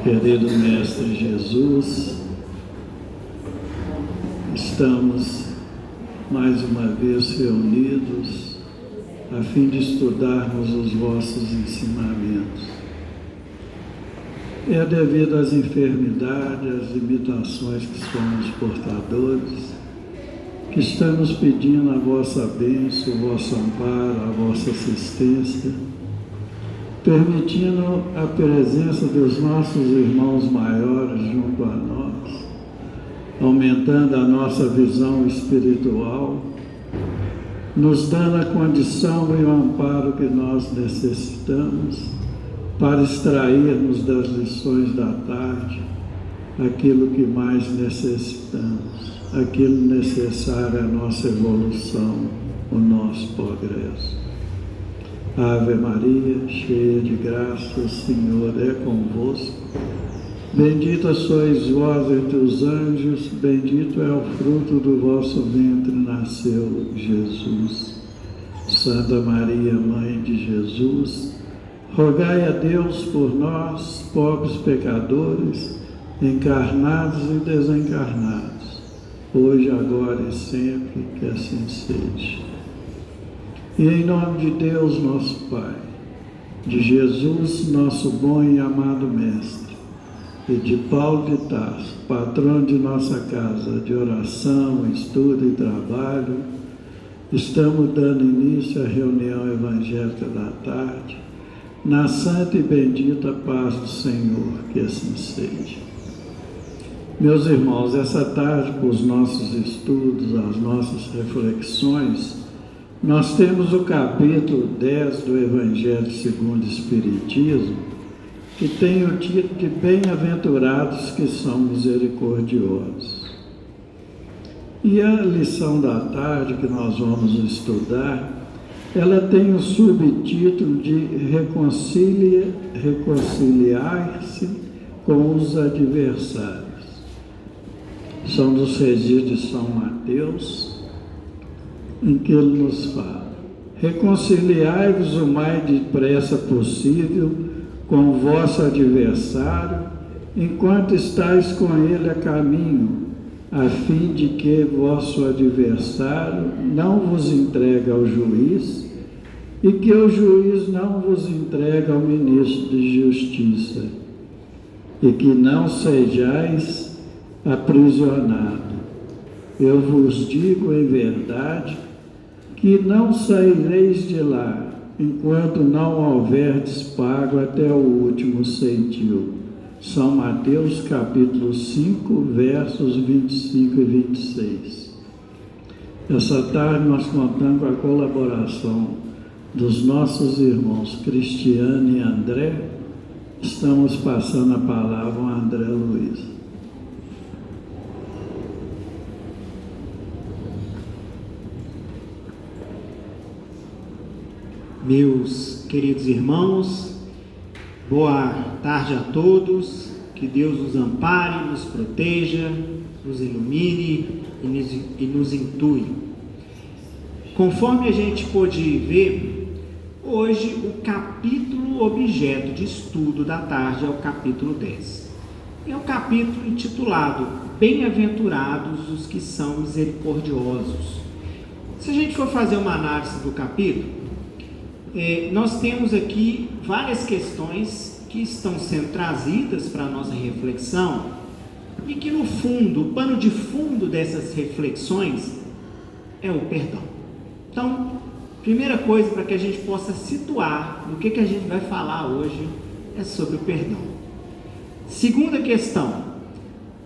Querido Mestre Jesus, estamos mais uma vez reunidos a fim de estudarmos os vossos ensinamentos. É devido às enfermidades, às limitações que somos portadores, que estamos pedindo a vossa bênção, o vosso amparo, a vossa assistência, permitindo a presença dos nossos irmãos maiores junto a nós, aumentando a nossa visão espiritual, nos dando a condição e o amparo que nós necessitamos para extrairmos das lições da tarde aquilo que mais necessitamos, aquilo necessário à nossa evolução, o nosso progresso. Ave Maria, cheia de graça, o Senhor é convosco. Bendita sois vós entre os anjos, bendito é o fruto do vosso ventre, nasceu Jesus. Santa Maria, Mãe de Jesus, rogai a Deus por nós, pobres pecadores, encarnados e desencarnados, hoje, agora e sempre, que assim seja. E em nome de Deus, nosso Pai, de Jesus, nosso bom e amado Mestre, e de Paulo de Tarso, patrono de nossa casa de oração, estudo e trabalho, estamos dando início à reunião evangélica da tarde, na santa e bendita paz do Senhor, que assim seja. Meus irmãos, essa tarde, com os nossos estudos, as nossas reflexões, nós temos o capítulo 10 do Evangelho segundo o Espiritismo, que tem o título de Bem-aventurados que são misericordiosos. E a lição da tarde que nós vamos estudar, ela tem o subtítulo de Reconciliar-se com os adversários. São dos registros de São Mateus, em que ele nos fala: reconciliai-vos o mais depressa possível com o vosso adversário, enquanto estáis com ele a caminho, a fim de que vosso adversário não vos entregue ao juiz, e que o juiz não vos entregue ao ministro de justiça, e que não sejais aprisionados. Eu vos digo em verdade que não saireis de lá, enquanto não houverdes pago até o último centil. São Mateus capítulo 5, versos 25 e 26. Essa tarde nós contamos com a colaboração dos nossos irmãos Cristiano e André. Estamos passando a palavra ao André Luiz. Meus queridos irmãos, boa tarde a todos, que Deus nos ampare, nos proteja, nos ilumine e nos intue. Conforme a gente pôde ver, hoje o capítulo objeto de estudo da tarde é o capítulo 10. É um capítulo intitulado Bem-aventurados os que são misericordiosos. Se a gente for fazer uma análise do capítulo, nós temos aqui várias questões que estão sendo trazidas para a nossa reflexão e que, no fundo, o pano de fundo dessas reflexões é o perdão. Então, primeira coisa para que a gente possa situar no que a gente vai falar hoje é sobre o perdão. Segunda questão,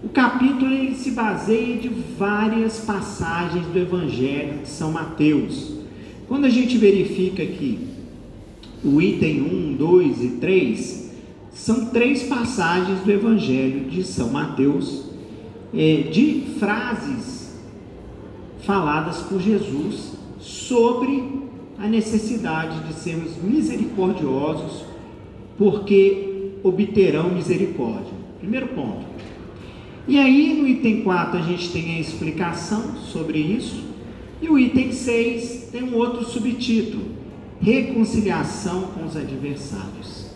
o capítulo ele se baseia de várias passagens do Evangelho de São Mateus. Quando a gente verifica aqui o item 1, 2 e 3, são 3 passagens do Evangelho de São Mateus, de frases faladas por Jesus sobre a necessidade de sermos misericordiosos, porque obterão misericórdia. Primeiro ponto. E aí no item 4 a gente tem a explicação sobre isso, e o item 6 tem um outro subtítulo: reconciliação com os adversários.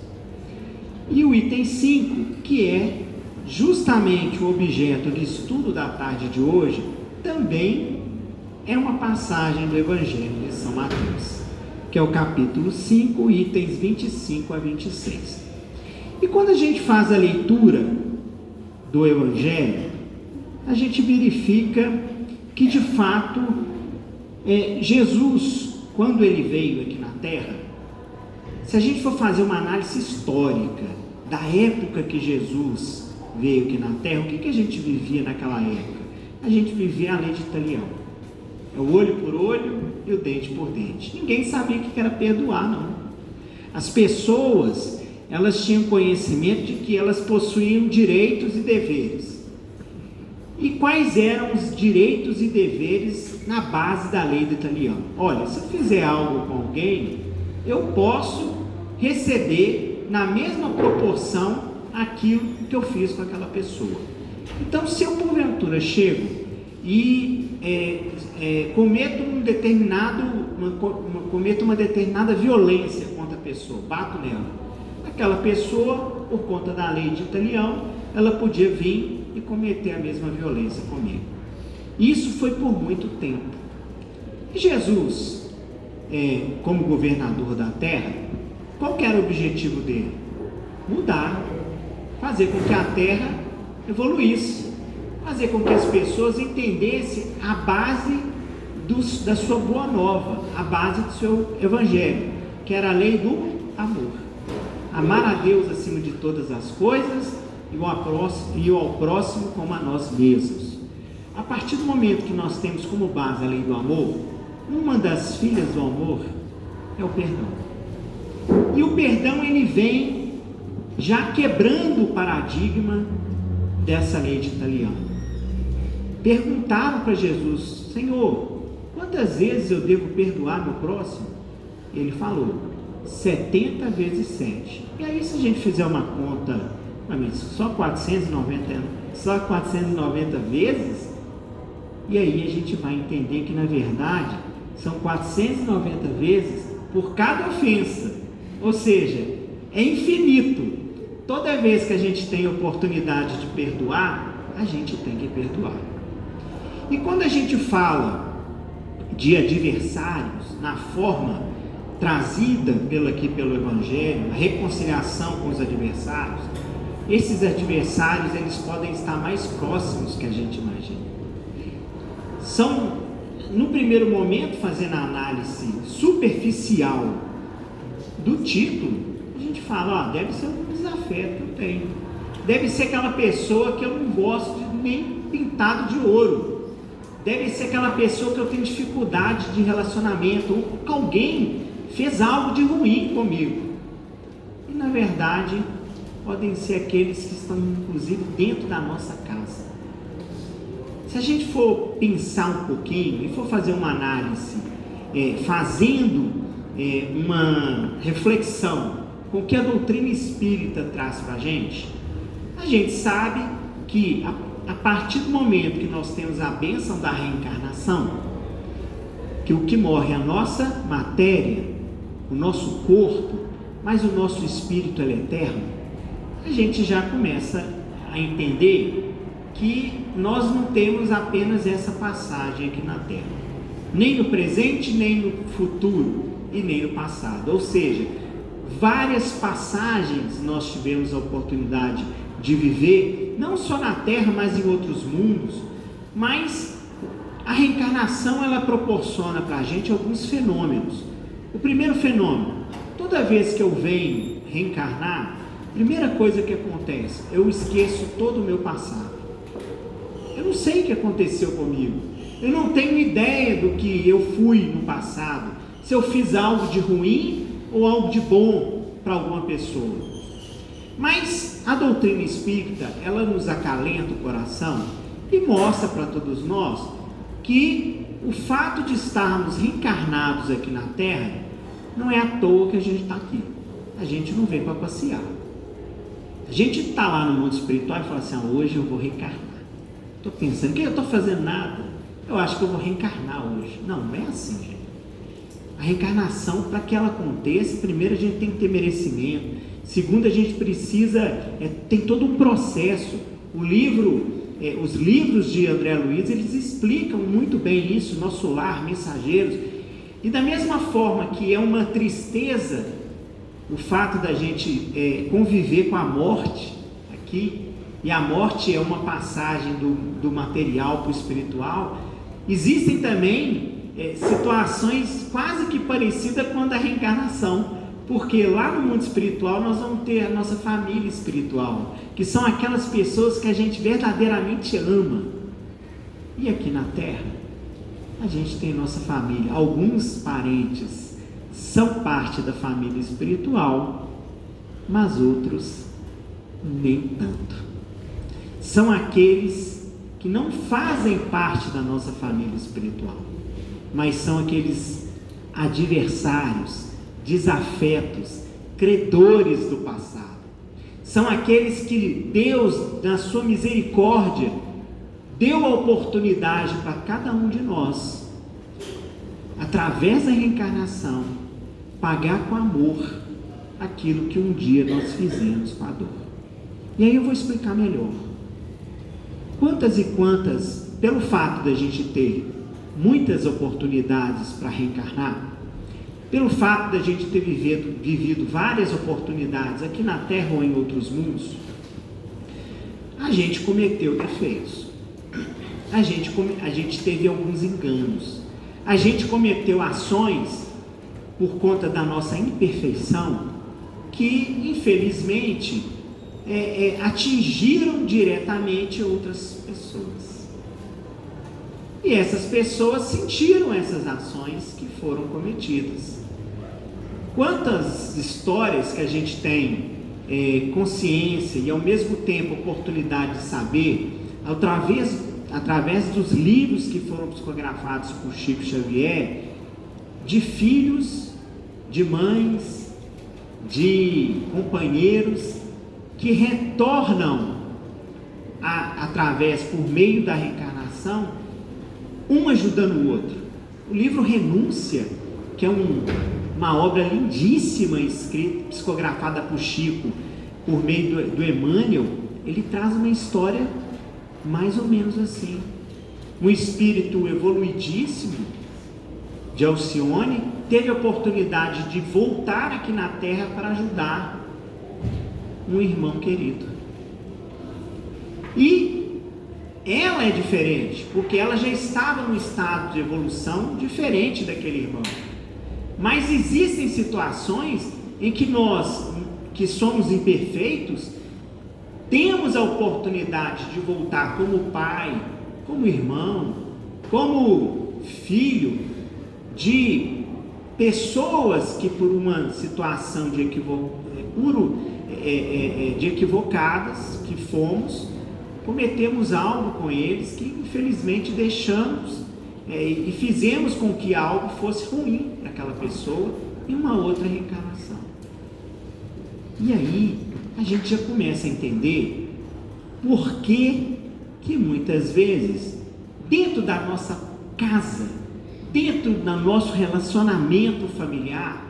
E o item 5, que é justamente o objeto do estudo da tarde de hoje, também é uma passagem do Evangelho de São Mateus, que é o capítulo 5, itens 25 a 26. E quando a gente faz a leitura do Evangelho, a gente verifica que, de fato, Jesus, quando ele veio aqui na Terra, se a gente for fazer uma análise histórica da época que Jesus veio aqui na Terra, o que a gente vivia naquela época? A gente vivia a lei de Italião. É o olho por olho e o dente por dente. Ninguém sabia o que era perdoar, não. As pessoas, elas tinham conhecimento de que elas possuíam direitos e deveres. E quais eram os direitos e deveres na base da lei do Italião? Olha, se eu fizer algo com alguém, eu posso receber na mesma proporção aquilo que eu fiz com aquela pessoa. Então, se eu porventura chego e cometo uma determinada violência contra a pessoa, bato nela, aquela pessoa, por conta da lei de Italião, ela podia vir e cometer a mesma violência comigo. Isso foi por muito tempo. E Jesus, como governador da terra, qual que era o objetivo dele? Mudar, fazer com que a terra evoluísse, fazer com que as pessoas entendessem a base da sua boa nova, a base do seu evangelho, que era a lei do amor. Amar a Deus acima de todas as coisas e ao próximo como a nós mesmos. A partir do momento que nós temos como base a lei do amor, uma das filhas do amor é o perdão. E o perdão, ele vem já quebrando o paradigma dessa lei de Italião. Perguntaram para Jesus: Senhor, quantas vezes eu devo perdoar meu próximo? Ele falou: 70 vezes 7. E aí, se a gente fizer uma conta, só 490 vezes, e aí a gente vai entender que, na verdade, são 490 vezes por cada ofensa, ou seja, é infinito. Toda vez que a gente tem oportunidade de perdoar, a gente tem que perdoar. E quando a gente fala de adversários, na forma trazida pelo Evangelho, a reconciliação com os adversários, esses adversários, eles podem estar mais próximos que a gente imagina. São, no primeiro momento, fazendo a análise superficial do título, a gente fala: deve ser um desafeto que eu tenho, deve ser aquela pessoa que eu não gosto de nem pintado de ouro, deve ser aquela pessoa que eu tenho dificuldade de relacionamento, ou que alguém fez algo de ruim comigo. E, na verdade, podem ser aqueles que estão, inclusive, dentro da nossa casa. Se a gente for pensar um pouquinho e for fazer uma análise, fazendo uma reflexão com o que a doutrina espírita traz para a gente sabe que a partir do momento que nós temos a bênção da reencarnação, que o que morre é a nossa matéria, o nosso corpo, mas o nosso espírito é eterno, a gente já começa a entender que nós não temos apenas essa passagem aqui na Terra, nem no presente, nem no futuro e nem no passado. Ou seja, várias passagens nós tivemos a oportunidade de viver, não só na Terra, mas em outros mundos. Mas a reencarnação, ela proporciona para a gente alguns fenômenos. O primeiro fenômeno: toda vez que eu venho reencarnar, a primeira coisa que acontece, eu esqueço todo o meu passado. Eu não sei o que aconteceu comigo, eu não tenho ideia do que eu fui no passado, se eu fiz algo de ruim ou algo de bom para alguma pessoa. Mas a doutrina espírita, ela nos acalenta o coração e mostra para todos nós que o fato de estarmos reencarnados aqui na Terra não é à toa que a gente está aqui. A gente não vem para passear. A gente está lá no mundo espiritual e fala assim: hoje eu vou reencarnar. Estou pensando, que eu estou fazendo nada, eu acho que eu vou reencarnar hoje. Não, não é assim, gente. A reencarnação, para que ela aconteça, primeiro a gente tem que ter merecimento. Segundo, a gente precisa, tem todo um processo. Os livros de André Luiz, eles explicam muito bem isso, Nosso Lar, Mensageiros. E da mesma forma que é uma tristeza o fato da gente conviver com a morte aqui, e a morte é uma passagem do material para o espiritual, existem também situações quase que parecidas com a da reencarnação, porque lá no mundo espiritual nós vamos ter a nossa família espiritual, que são aquelas pessoas que a gente verdadeiramente ama. E aqui na Terra a gente tem nossa família. Alguns parentes são parte da família espiritual, mas outros nem tanto. São aqueles que não fazem parte da nossa família espiritual, mas são aqueles adversários, desafetos, credores do passado. São aqueles que Deus, na sua misericórdia, deu a oportunidade para cada um de nós, através da reencarnação, pagar com amor aquilo que um dia nós fizemos com a dor. E aí eu vou explicar melhor. Quantas e quantas, pelo fato da gente ter muitas oportunidades para reencarnar, pelo fato da gente ter vivido várias oportunidades aqui na Terra ou em outros mundos, a gente cometeu defeitos, a gente teve alguns enganos, a gente cometeu ações por conta da nossa imperfeição que infelizmente atingiram diretamente outras pessoas. E essas pessoas sentiram essas ações que foram cometidas. Quantas histórias que a gente tem consciência e ao mesmo tempo oportunidade de saber, através dos livros que foram psicografados por Chico Xavier, de filhos, de mães, de companheiros que retornam por meio da reencarnação, um ajudando o outro. O livro Renúncia, que é uma obra lindíssima, escrita, psicografada por Chico, por meio do Emmanuel, ele traz uma história mais ou menos assim. Um espírito evoluidíssimo de Alcione teve a oportunidade de voltar aqui na Terra para ajudar um irmão querido. E ela é diferente, porque ela já estava num estado de evolução diferente daquele irmão. Mas existem situações em que nós, que somos imperfeitos, temos a oportunidade de voltar como pai, como irmão, como filho de pessoas que por uma situação de equivocadas que fomos, cometemos algo com eles que infelizmente deixamos e fizemos com que algo fosse ruim para aquela pessoa em uma outra reencarnação. E aí a gente já começa a entender por que muitas vezes dentro da nossa casa, dentro do nosso relacionamento familiar,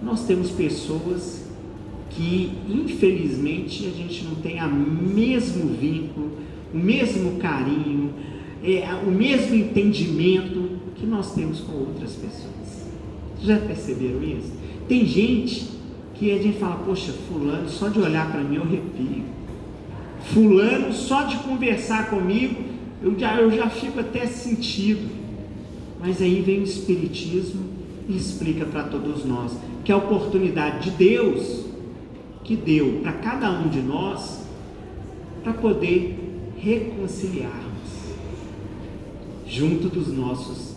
nós temos pessoas que infelizmente a gente não tem o mesmo vínculo, o mesmo carinho, o mesmo entendimento que nós temos com outras pessoas. Já perceberam isso? Tem gente que a gente fala, poxa, fulano, só de olhar para mim eu arrepio. Fulano, só de conversar comigo, eu já fico até sentido. Mas aí vem o Espiritismo e explica para todos nós que a oportunidade de Deus, que deu para cada um de nós, para poder reconciliarmos junto dos nossos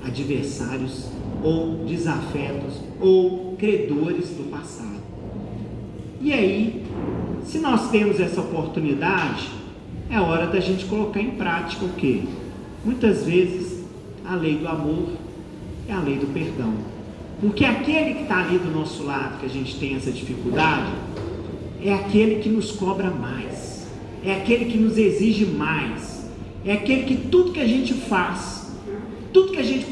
adversários ou desafetos ou credores do passado. E aí, se nós temos essa oportunidade, é hora da gente colocar em prática o quê? Muitas vezes a lei do amor é a lei do perdão, porque aquele que está ali do nosso lado, que a gente tem essa dificuldade, é aquele que nos cobra mais, é aquele que nos exige mais, é aquele que tudo que a gente faz, tudo que a gente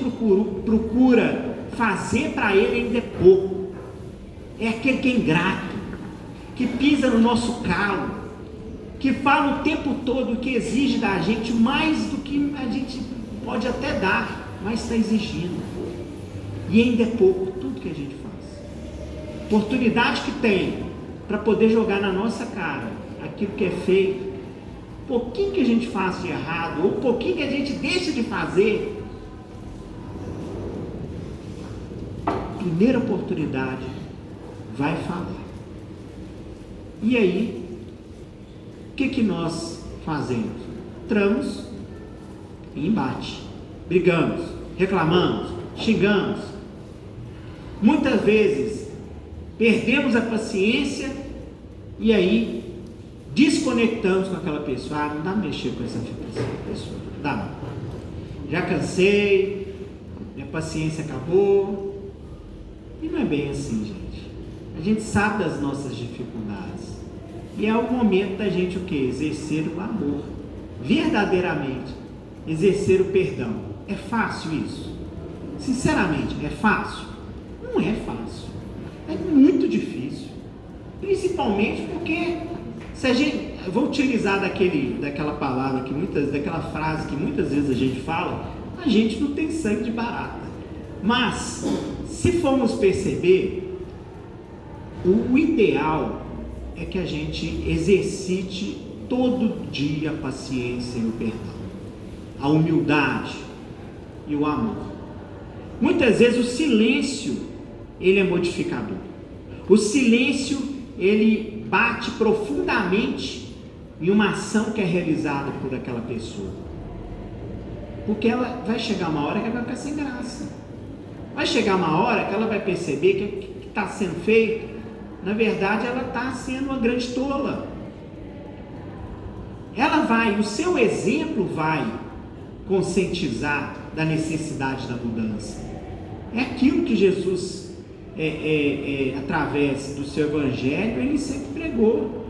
procura fazer para ele ainda é pouco, é aquele que é ingrato, que pisa no nosso calo, que fala o tempo todo, que exige da gente mais do que a gente pode até dar, mas está exigindo. E ainda é pouco tudo que a gente faz. Oportunidade que tem para poder jogar na nossa cara aquilo que é feito, pouquinho que a gente faz de errado, ou pouquinho que a gente deixa de fazer, primeira oportunidade vai falar. E aí, o que nós fazemos? Entramos em embate, brigamos, reclamamos, xingamos. Muitas vezes perdemos a paciência e aí desconectamos com aquela pessoa. Ah, não dá pra mexer com essa pessoa, não dá não. Já cansei, minha paciência acabou. E não é bem assim, gente. A gente sabe das nossas dificuldades. E é o momento da gente o quê? Exercer o amor. Verdadeiramente. Exercer o perdão. É fácil isso? Sinceramente, é fácil? Não é fácil. É muito difícil. Principalmente porque se a gente... Eu vou utilizar daquela palavra que daquela frase que muitas vezes a gente fala, a gente não tem sangue de barata. Mas, se formos perceber, o ideal é que a gente exercite todo dia a paciência e o perdão, a humildade e o amor. Muitas vezes o silêncio, ele é modificador. O silêncio, ele bate profundamente em uma ação que é realizada por aquela pessoa. Porque ela vai chegar uma hora que ela vai ficar sem graça. Vai chegar uma hora que ela vai perceber que o que está sendo feito, na verdade, ela está sendo uma grande tola. O seu exemplo vai conscientizar da necessidade da mudança. É aquilo que Jesus, através do seu evangelho, ele sempre pregou.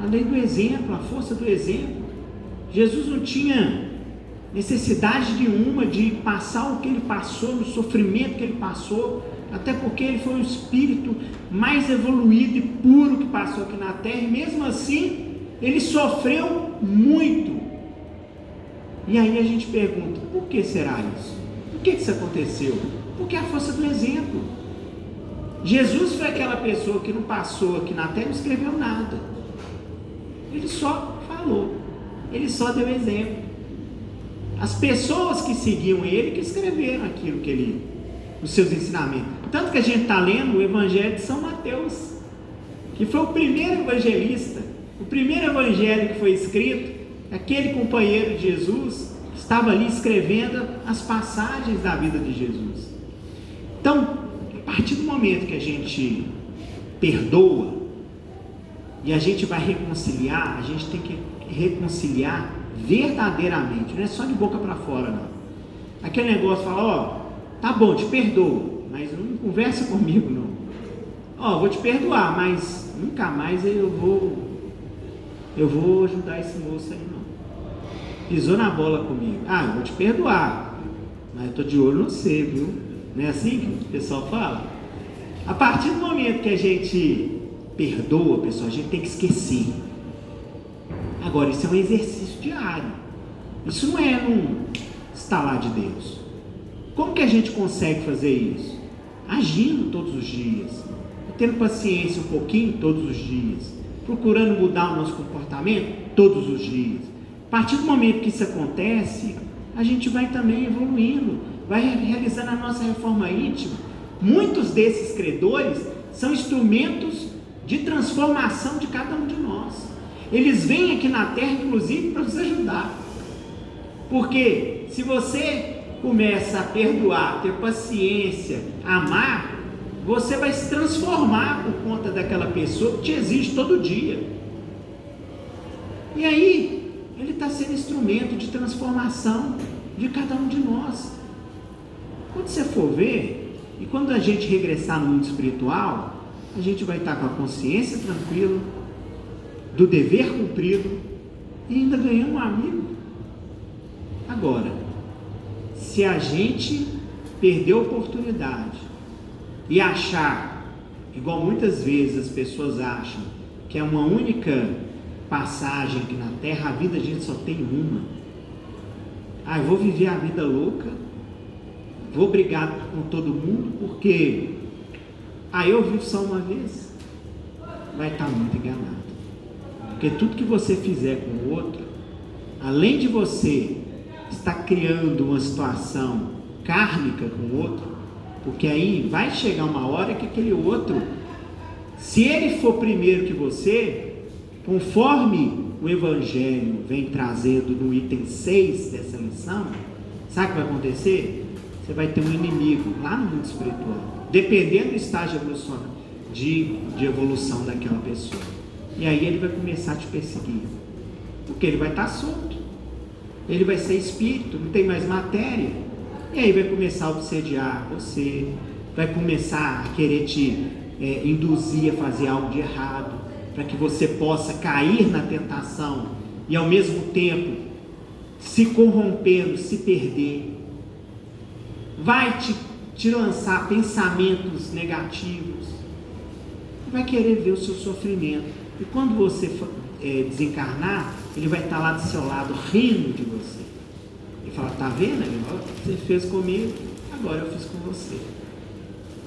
A lei do exemplo, a força do exemplo. Jesus não tinha necessidade nenhuma de passar o que ele passou, no sofrimento que ele passou, até porque ele foi o espírito mais evoluído e puro que passou aqui na terra, e mesmo assim ele sofreu muito. E aí a gente pergunta, por que será isso? Por que isso aconteceu? Porque é a força do exemplo. Jesus foi aquela pessoa que não passou aqui na terra e não escreveu nada, ele só falou, ele só deu exemplo. As pessoas que seguiam ele, que escreveram aquilo que ele, os seus ensinamentos. Tanto que a gente está lendo o Evangelho de São Mateus, que foi o primeiro evangelista, o primeiro evangelho que foi escrito, aquele companheiro de Jesus, que estava ali escrevendo as passagens da vida de Jesus. Então, a partir do momento que a gente perdoa, e a gente vai reconciliar, a gente tem que reconciliar verdadeiramente, não é só de boca para fora não. Aquele negócio fala, tá bom, te perdoo, mas não conversa comigo não. Vou te perdoar, mas nunca mais eu vou ajudar esse moço aí não. Pisou na bola comigo, eu vou te perdoar, mas eu tô de olho no você, viu? Não é assim que o pessoal fala? A partir do momento que a gente perdoa, pessoal, a gente tem que esquecer. Agora, isso é um exercício diário. Isso não é um estalar de Deus. Como que a gente consegue fazer isso? Agindo todos os dias, tendo paciência um pouquinho todos os dias, procurando mudar o nosso comportamento todos os dias. A partir do momento que isso acontece, a gente vai também evoluindo, vai realizando a nossa reforma íntima. Muitos desses credores são instrumentos de transformação de cada um de nós. Eles vêm aqui na terra, inclusive, para nos ajudar. Porque se você começa a perdoar, ter paciência, amar, você vai se transformar por conta daquela pessoa que te exige todo dia. E aí, ele está sendo instrumento de transformação de cada um de nós. Quando você for ver, e quando a gente regressar no mundo espiritual, a gente vai estar com a consciência tranquila, do dever cumprido, e ainda ganhamos um amigo. Agora, se a gente perder a oportunidade e achar igual muitas vezes as pessoas acham que é uma única passagem aqui na Terra. A vida a gente só tem uma. Eu vou viver a vida louca, vou brigar com todo mundo, porque eu vivo só uma vez. Vai estar muito enganado. Porque tudo que você fizer com o outro, além de você estar criando uma situação kármica com o outro, porque aí vai chegar uma hora que aquele outro, se ele for primeiro que você, conforme o Evangelho vem trazendo no item 6 dessa lição, sabe o que vai acontecer? Você vai ter um inimigo lá no mundo espiritual, dependendo do estágio de evolução daquela pessoa. E aí ele vai começar a te perseguir, porque ele vai estar solto, ele vai ser espírito, não tem mais matéria, e aí vai começar a obsediar você, vai começar a querer te induzir a fazer algo de errado, para que você possa cair na tentação e ao mesmo tempo se corrompendo, se perder. Vai te lançar pensamentos negativos, vai querer ver o seu sofrimento, e quando você desencarnar, ele vai estar lá do seu lado rindo de você. Ele fala: tá vendo? Você fez comigo, agora eu fiz com você.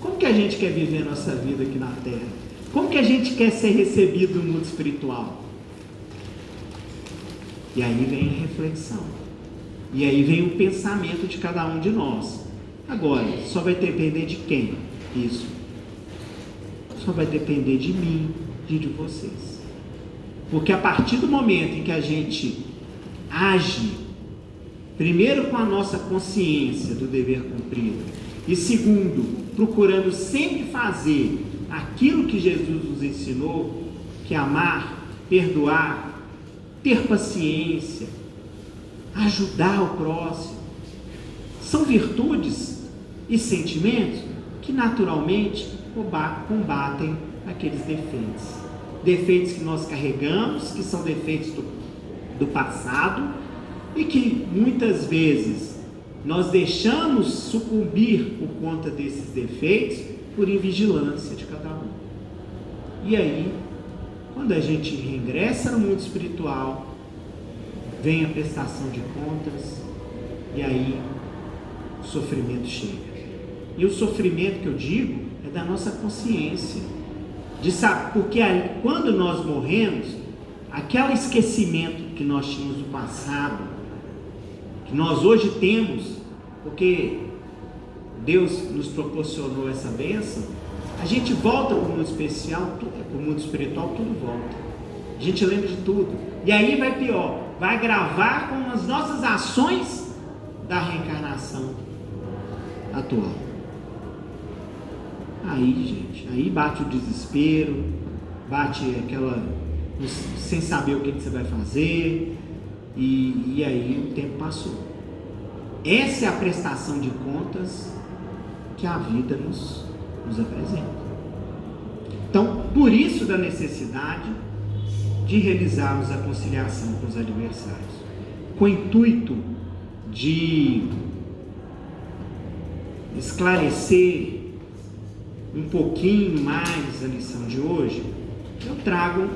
Como que a gente quer viver a nossa vida aqui na Terra? Como que a gente quer ser recebido no mundo espiritual? E aí vem a reflexão, e aí vem o pensamento de cada um de nós. Agora, só vai depender de quem? Isso só vai depender de mim e de vocês. Porque a partir do momento em que a gente age, primeiro com a nossa consciência do dever cumprido, e segundo, procurando sempre fazer aquilo que Jesus nos ensinou, que é amar, perdoar, ter paciência, ajudar o próximo, são virtudes e sentimentos que naturalmente combatem aqueles defeitos que nós carregamos, que são defeitos do passado, e que muitas vezes nós deixamos sucumbir por conta desses defeitos, por invigilância de cada um. E aí, quando a gente reingressa no mundo espiritual, vem a prestação de contas, e aí o sofrimento chega. E o sofrimento que eu digo é da nossa consciência, de saber, porque aí, quando nós morremos, aquele esquecimento que nós tínhamos do passado, que nós hoje temos, porque Deus nos proporcionou essa bênção, a gente volta para o mundo para o mundo espiritual, tudo volta. A gente lembra de tudo. E aí vai pior, vai gravar com as nossas ações da reencarnação atual. Aí, gente, aí bate o desespero, bate aquela, sem saber o que você vai fazer, e aí o tempo passou. Essa é a prestação de contas que a vida nos apresenta. Então, por isso da necessidade de realizarmos a conciliação com os adversários, com o intuito de esclarecer um pouquinho mais a lição de hoje, eu trago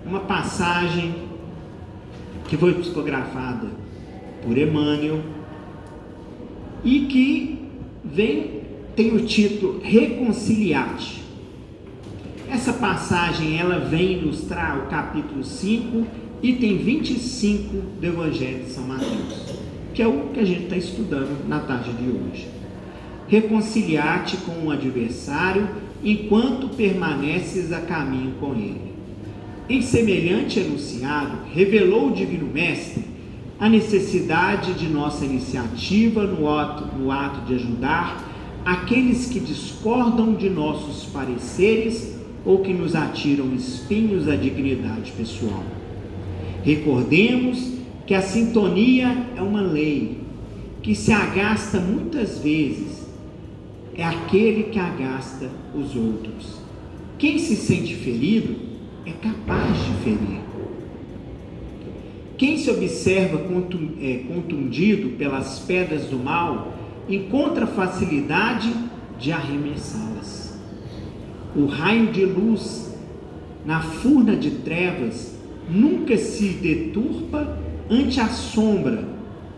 uma passagem que foi psicografada por Emmanuel e que tem o título Reconciliar-te. Essa passagem ela vem ilustrar o capítulo 5, item 25 do Evangelho de São Mateus, que é o que a gente está estudando na tarde de hoje. Reconciliar-te com o adversário enquanto permaneces a caminho com ele. Em semelhante enunciado, revelou o Divino Mestre a necessidade de nossa iniciativa no ato de ajudar aqueles que discordam de nossos pareceres ou que nos atiram espinhos à dignidade pessoal. Recordemos que a sintonia é uma lei que se agasta muitas vezes, é aquele que agasta os outros. Quem se sente ferido é capaz de ferir. Quem se observa contundido pelas pedras do mal encontra facilidade de arremessá-las. O raio de luz na furna de trevas nunca se deturpa ante a sombra,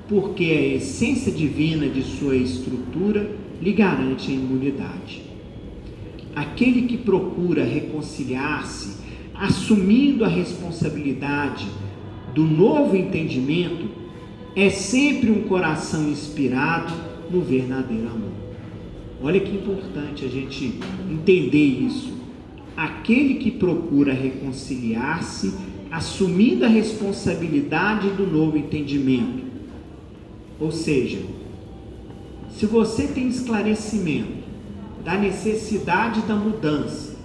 porque a essência divina de sua estrutura lhe garante a imunidade. Aquele que procura reconciliar-se, assumindo a responsabilidade do novo entendimento, é sempre um coração inspirado no verdadeiro amor. Olha que importante a gente entender isso. Aquele que procura reconciliar-se, assumindo a responsabilidade do novo entendimento. Ou seja, se você tem esclarecimento da necessidade da mudança,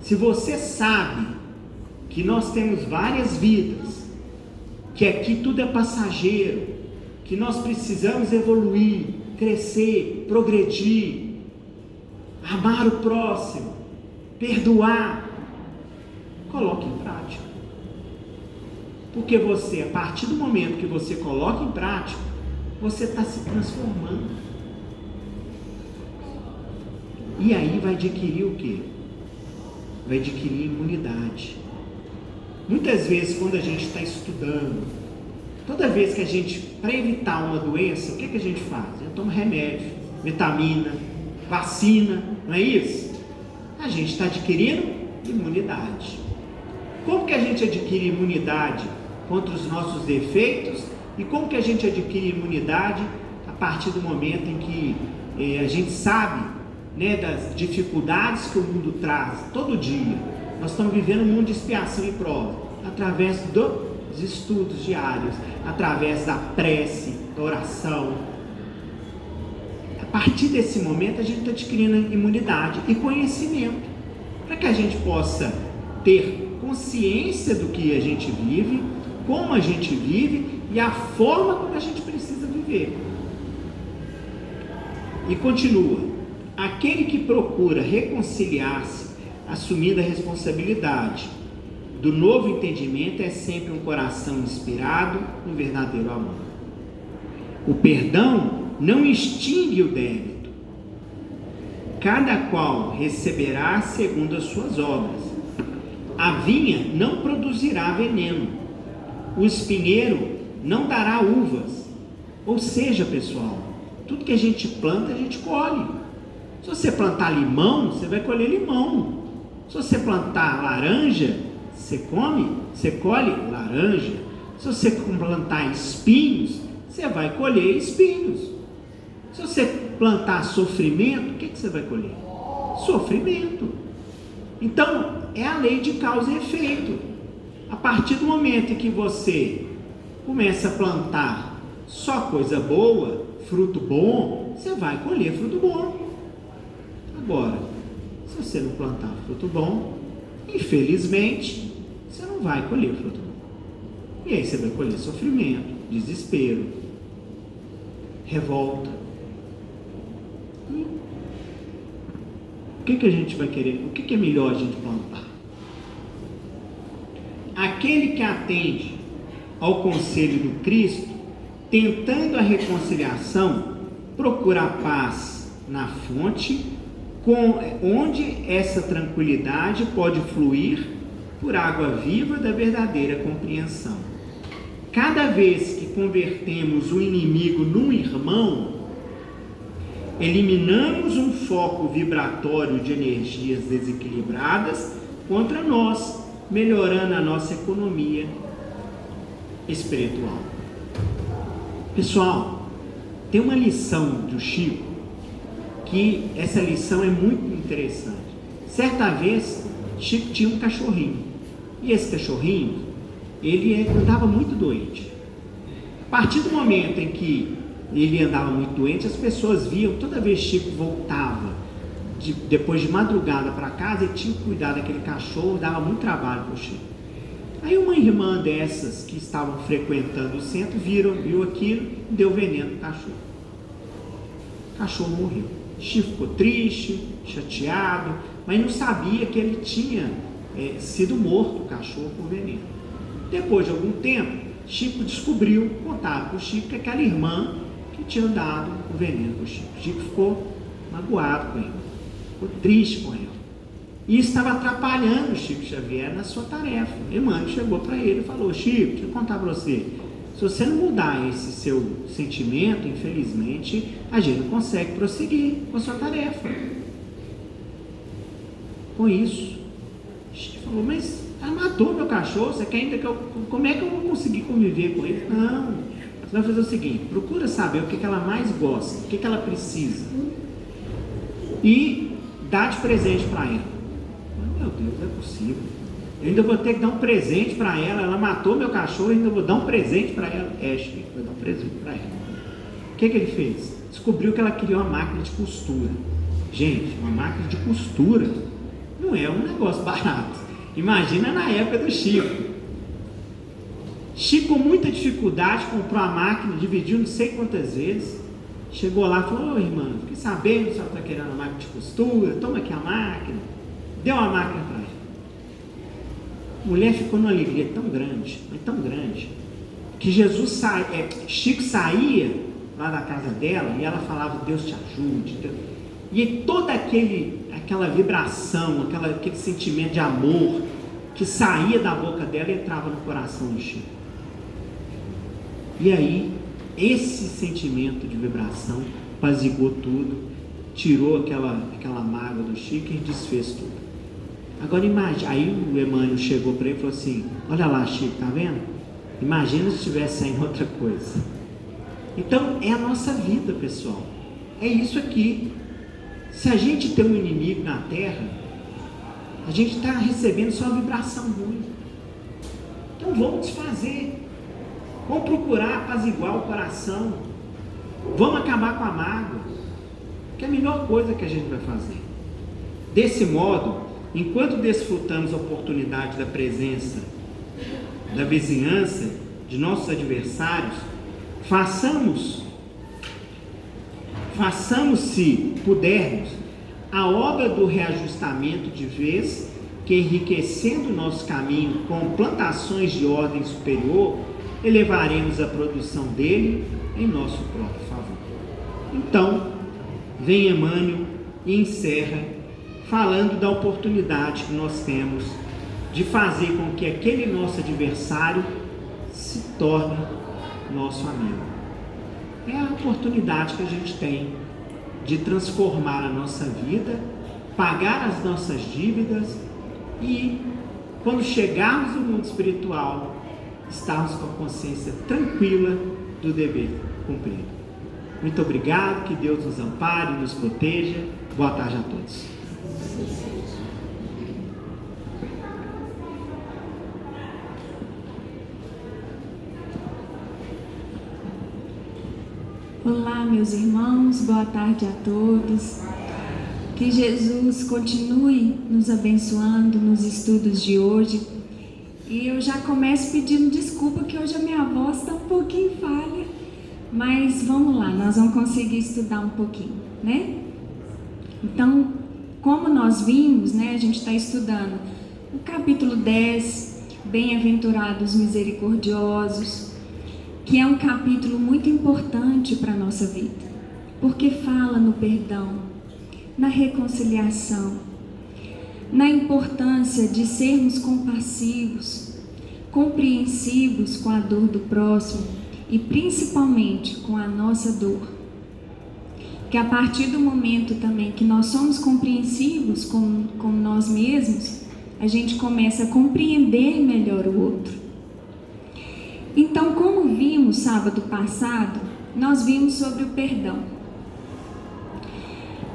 se você sabe que nós temos várias vidas, que aqui tudo é passageiro, que nós precisamos evoluir, crescer, progredir, amar o próximo, perdoar, coloque em prática. Porque você, a partir do momento que você coloca em prática, você está se transformando. E aí vai adquirir o quê? Vai adquirir imunidade. Muitas vezes, quando a gente está estudando, toda vez que a gente, para evitar uma doença, o que a gente faz? A gente toma remédio, vitamina, vacina, não é isso? A gente está adquirindo imunidade. Como que a gente adquire imunidade contra os nossos defeitos? E como que a gente adquire imunidade a partir do momento em que a gente sabe, né, das dificuldades que o mundo traz todo dia? Nós estamos vivendo um mundo de expiação e prova, através dos estudos diários, através da prece, da oração. A partir desse momento a gente está adquirindo imunidade e conhecimento, para que a gente possa ter consciência do que a gente vive, como a gente vive e a forma como a gente precisa viver. E continua: aquele que procura reconciliar-se, assumindo a responsabilidade do novo entendimento, é sempre um coração inspirado no verdadeiro amor. O perdão não extingue o débito. Cada qual receberá segundo as suas obras. A vinha não produzirá veneno. O espinheiro não dará uvas. Ou seja, pessoal, tudo que a gente planta, a gente colhe. Se você plantar limão, você vai colher limão. Se você plantar laranja, você colhe laranja. Se você plantar espinhos, você vai colher espinhos. Se você plantar sofrimento, o que você vai colher? Sofrimento. Então, é a lei de causa e efeito. A partir do momento em que você começa a plantar só coisa boa, fruto bom, você vai colher fruto bom. Agora, se você não plantar fruto bom, infelizmente, você não vai colher fruto bom. E aí você vai colher sofrimento, desespero, revolta. E o que a gente vai querer? O que é melhor a gente plantar? Aquele que atende ao conselho do Cristo, tentando a reconciliação, procura a paz na fonte, onde essa tranquilidade pode fluir por água viva da verdadeira compreensão. Cada vez que convertemos o inimigo num irmão, eliminamos um foco vibratório de energias desequilibradas contra nós, melhorando a nossa economia espiritual. Pessoal, tem uma lição do Chico, que essa lição é muito interessante. Certa vez, Chico tinha um cachorrinho, e esse cachorrinho, ele andava muito doente. A partir do momento em que ele andava muito doente, as pessoas viam, toda vez que Chico voltava, depois de madrugada para casa, ele tinha que cuidar daquele cachorro, dava muito trabalho para o Chico. Aí uma irmã dessas que estavam frequentando o centro, viu aquilo e deu veneno no cachorro. O cachorro morreu. Chico ficou triste, chateado, mas não sabia que ele tinha sido morto, o cachorro, por veneno. Depois de algum tempo, Chico descobriu, contaram para o Chico, que aquela irmã que tinha dado o veneno para o Chico. Chico ficou magoado com ela, ficou triste com ela. E isso estava atrapalhando o Chico Xavier na sua tarefa. Emmanuel chegou para ele e falou: Chico, deixa eu contar para você, se você não mudar esse seu sentimento, infelizmente, a gente não consegue prosseguir com a sua tarefa. Com isso, o Chico falou: mas ela matou meu cachorro, você quer ainda que como é que eu vou conseguir conviver com ele? Não, você vai fazer o seguinte, procura saber o que ela mais gosta, o que ela precisa, e dá de presente para ela. Meu Deus, não é possível. Eu ainda vou ter que dar um presente para ela. Ela matou meu cachorro e ainda vou dar um presente para ela. Chico, vou dar um presente para ela. O que ele fez? Descobriu que ela queria uma máquina de costura. Gente, uma máquina de costura não é um negócio barato. Imagina na época do Chico. Chico, com muita dificuldade, comprou a máquina, dividiu não sei quantas vezes. Chegou lá e falou: ô irmã, fiquei sabendo que a senhora está querendo uma máquina de costura, toma aqui a máquina. Deu a máquina para ela. A mulher ficou numa alegria tão grande, mas tão grande, que Chico saía lá da casa dela e ela falava: Deus te ajude. E toda aquela vibração, aquele sentimento de amor que saía da boca dela e entrava no coração de Chico. E aí, esse sentimento de vibração apaziguou tudo, tirou aquela mágoa do Chico e desfez tudo. Agora imagine, aí o Emmanuel chegou para ele e falou assim: olha lá, Chico, tá vendo? Imagina se estivesse saindo outra coisa. Então é a nossa vida, pessoal. É isso aqui. Se a gente tem um inimigo na terra, a gente está recebendo só vibração ruim. Então vamos desfazer. Vamos procurar apaziguar o coração. Vamos acabar com a mágoa. Que é a melhor coisa que a gente vai fazer. Desse modo, enquanto desfrutamos a oportunidade da presença, da vizinhança de nossos adversários, façamos, se pudermos, a obra do reajustamento de vez, que enriquecendo o nosso caminho com plantações de ordem superior, elevaremos a produção dele em nosso próprio favor. Então, vem Emmanuel e encerra falando da oportunidade que nós temos de fazer com que aquele nosso adversário se torne nosso amigo. É a oportunidade que a gente tem de transformar a nossa vida, pagar as nossas dívidas e, quando chegarmos no mundo espiritual, estarmos com a consciência tranquila do dever cumprido. Muito obrigado, que Deus nos ampare e nos proteja. Boa tarde a todos. Olá, meus irmãos, boa tarde a todos. Que Jesus continue nos abençoando nos estudos de hoje. E eu já começo pedindo desculpa que hoje a minha voz está um pouquinho falha, mas vamos lá, nós vamos conseguir estudar um pouquinho, né? Então, como nós vimos, né, a gente está estudando o capítulo 10, Bem-aventurados misericordiosos, que é um capítulo muito importante para a nossa vida, porque fala no perdão, na reconciliação, na importância de sermos compassivos, compreensivos com a dor do próximo e principalmente com a nossa dor. Que a partir do momento também que nós somos compreensivos com nós mesmos, a gente começa a compreender melhor o outro. Então, como vimos sábado passado, nós vimos sobre o perdão.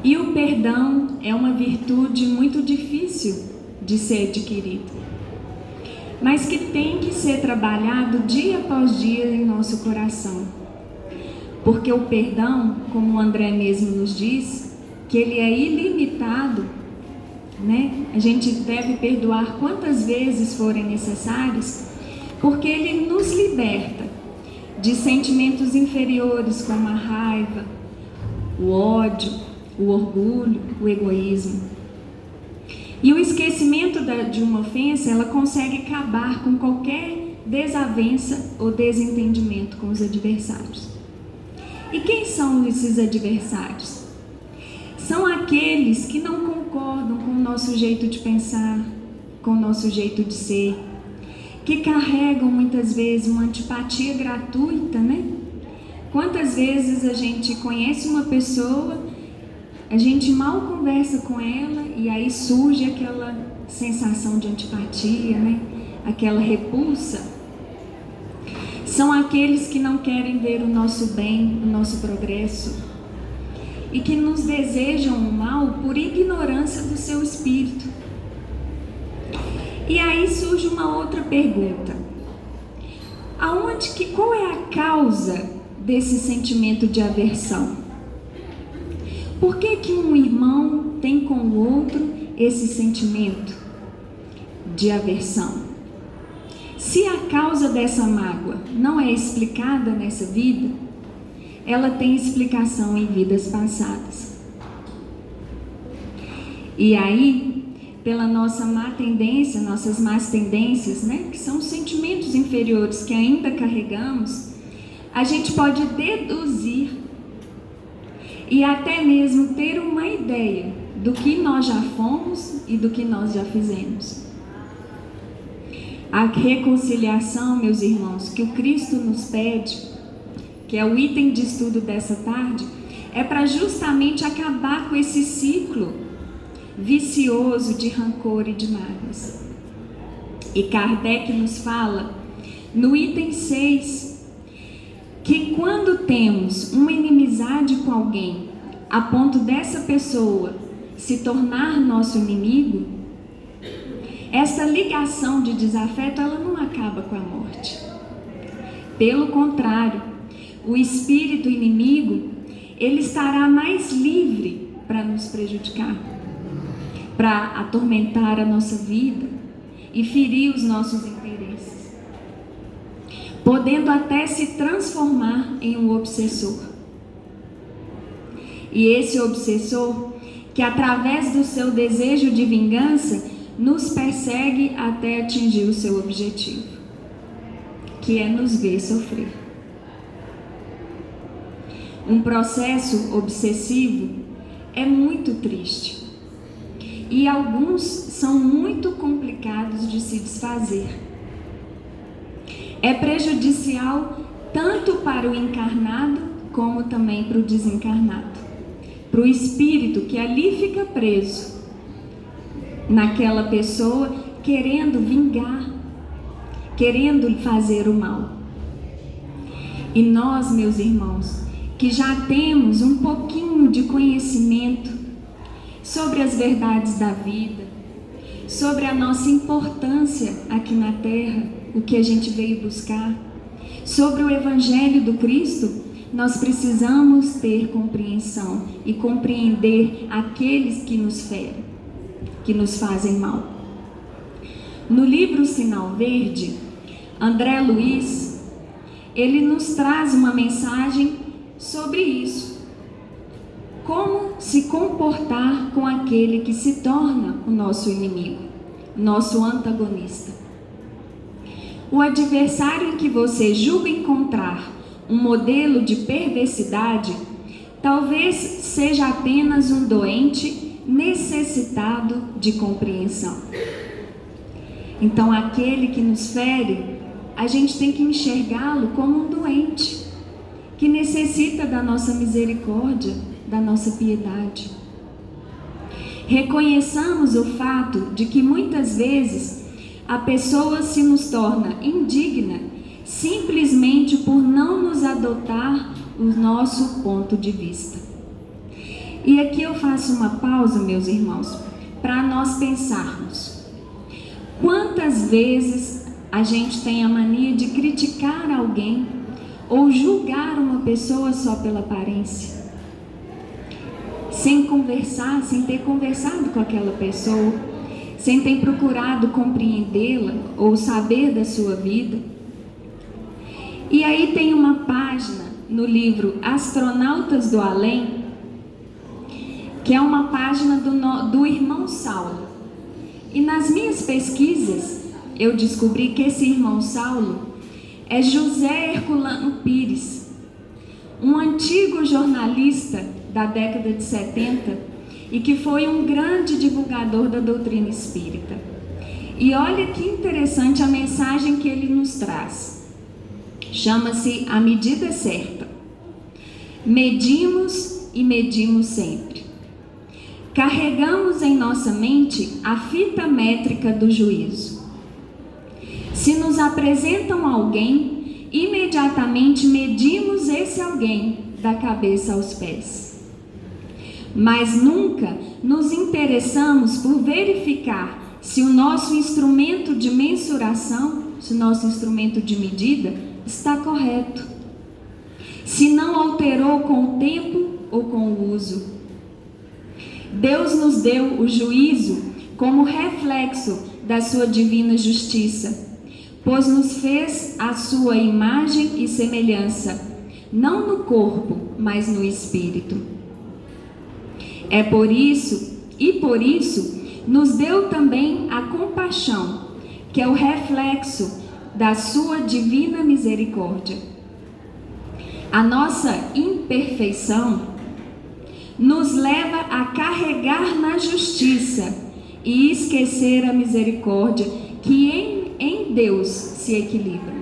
E o perdão é uma virtude muito difícil de ser adquirida, mas que tem que ser trabalhado dia após dia em nosso coração. Porque o perdão, como o André mesmo nos diz, que ele é ilimitado, né? A gente deve perdoar quantas vezes forem necessárias, porque ele nos liberta de sentimentos inferiores como a raiva, o ódio, o orgulho, o egoísmo. E o esquecimento de uma ofensa, ela consegue acabar com qualquer desavença ou desentendimento com os adversários. E quem são esses adversários? São aqueles que não concordam com o nosso jeito de pensar, com o nosso jeito de ser, que carregam muitas vezes uma antipatia gratuita, né? Quantas vezes a gente conhece uma pessoa, a gente mal conversa com ela e aí surge aquela sensação de antipatia, né? Aquela repulsa. São aqueles que não querem ver o nosso bem, o nosso progresso e que nos desejam o mal por ignorância do seu espírito. E aí surge uma outra pergunta. Qual é a causa desse sentimento de aversão? Por que que um irmão tem com o outro esse sentimento de aversão? Se a causa dessa mágoa não é explicada nessa vida, ela tem explicação em vidas passadas. E aí, pela nossa má tendência, nossas más tendências, né, que são sentimentos inferiores que ainda carregamos, a gente pode deduzir e até mesmo ter uma ideia do que nós já fomos e do que nós já fizemos. A reconciliação, meus irmãos, que o Cristo nos pede, que é o item de estudo dessa tarde, é para justamente acabar com esse ciclo vicioso de rancor e de mágoas. E Kardec nos fala, no item 6, que quando temos uma inimizade com alguém, a ponto dessa pessoa se tornar nosso inimigo, essa ligação de desafeto, ela não acaba com a morte. Pelo contrário, o espírito inimigo, ele estará mais livre para nos prejudicar, para atormentar a nossa vida e ferir os nossos interesses, podendo até se transformar em um obsessor. E esse obsessor, que através do seu desejo de vingança, nos persegue até atingir o seu objetivo, que é nos ver sofrer. Um processo obsessivo é muito triste e alguns são muito complicados de se desfazer. É prejudicial tanto para o encarnado como também para o desencarnado, para o espírito que ali fica preso naquela pessoa, querendo vingar, querendo fazer o mal. E nós, meus irmãos, que já temos um pouquinho de conhecimento sobre as verdades da vida, sobre a nossa importância aqui na Terra, o que a gente veio buscar, sobre o Evangelho do Cristo, nós precisamos ter compreensão e compreender aqueles que nos ferem, que nos fazem mal. No livro Sinal Verde, André Luiz, ele nos traz uma mensagem sobre isso. Como se comportar com aquele que se torna o nosso inimigo, nosso antagonista. O adversário em que você julga encontrar um modelo de perversidade, talvez seja apenas um doente necessitado de compreensão. Então, aquele que nos fere, a gente tem que enxergá-lo como um doente, que necessita da nossa misericórdia, da nossa piedade. Reconheçamos o fato de que muitas vezes a pessoa se nos torna indigna simplesmente por não nos adotar o nosso ponto de vista. E aqui eu faço uma pausa, meus irmãos, para nós pensarmos. Quantas vezes a gente tem a mania de criticar alguém ou julgar uma pessoa só pela aparência? Sem conversar, sem ter conversado com aquela pessoa, sem ter procurado compreendê-la ou saber da sua vida. E aí tem uma página no livro Astronautas do Além, que é uma página do irmão Saulo. E nas minhas pesquisas, eu descobri que esse irmão Saulo é José Herculano Pires, um antigo jornalista da década de 70, e que foi um grande divulgador da doutrina espírita. E olha que interessante a mensagem que ele nos traz. Chama-se A Medida Certa. Medimos e medimos sempre. Carregamos em nossa mente a fita métrica do juízo. Se nos apresentam alguém, imediatamente medimos esse alguém da cabeça aos pés. Mas nunca nos interessamos por verificar se o nosso instrumento de mensuração, se o nosso instrumento de medida está correto, se não alterou com o tempo ou com o uso. Deus nos deu o juízo como reflexo da sua divina justiça, pois nos fez a sua imagem e semelhança, não no corpo, mas no espírito. É por isso, nos deu também a compaixão, que é o reflexo da sua divina misericórdia. A nossa imperfeição nos leva a carregar na justiça e esquecer a misericórdia que em Deus se equilibra.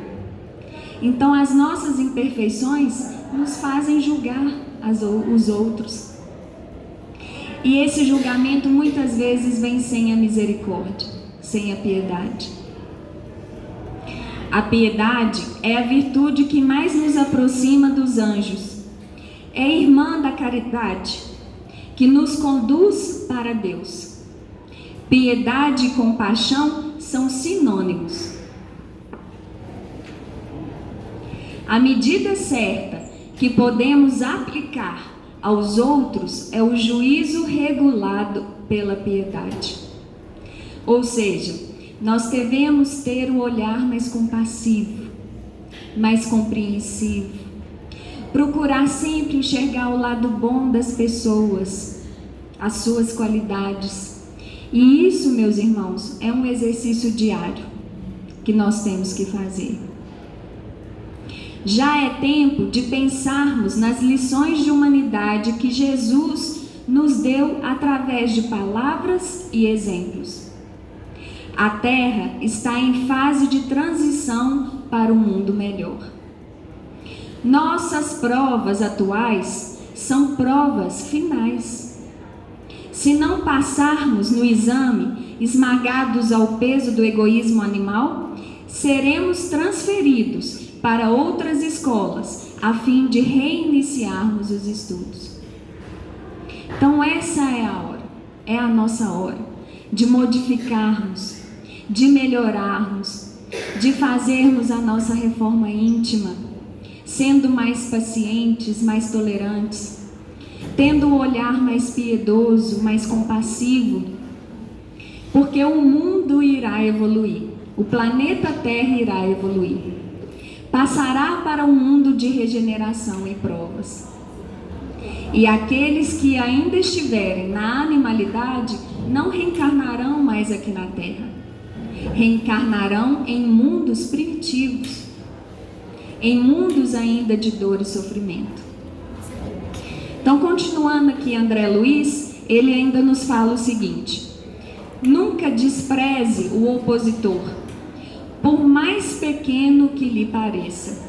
Então, as nossas imperfeições nos fazem julgar os outros. E esse julgamento muitas vezes vem sem a misericórdia, sem a piedade. A piedade é a virtude que mais nos aproxima dos anjos. É irmã da caridade, que nos conduz para Deus. Piedade e compaixão são sinônimos. A medida certa que podemos aplicar aos outros é o juízo regulado pela piedade. Ou seja, nós devemos ter um olhar mais compassivo, mais compreensivo, procurar sempre enxergar o lado bom das pessoas, as suas qualidades. E isso, meus irmãos, é um exercício diário que nós temos que fazer. Já é tempo de pensarmos nas lições de humanidade que Jesus nos deu através de palavras e exemplos. A Terra está em fase de transição para um mundo melhor. Nossas provas atuais são provas finais. Se não passarmos no exame, esmagados ao peso do egoísmo animal, seremos transferidos para outras escolas, a fim de reiniciarmos os estudos. Então essa é a hora, é a nossa hora de modificarmos, de melhorarmos, de fazermos a nossa reforma íntima, sendo mais pacientes, mais tolerantes, tendo um olhar mais piedoso, mais compassivo, porque o mundo irá evoluir, o planeta Terra irá evoluir. Passará para um mundo de regeneração e provas. E aqueles que ainda estiverem na animalidade não reencarnarão mais aqui na Terra. Reencarnarão em mundos primitivos, em mundos ainda de dor e sofrimento. Então, continuando aqui, André Luiz, ele ainda nos fala o seguinte: nunca despreze o opositor, por mais pequeno que lhe pareça.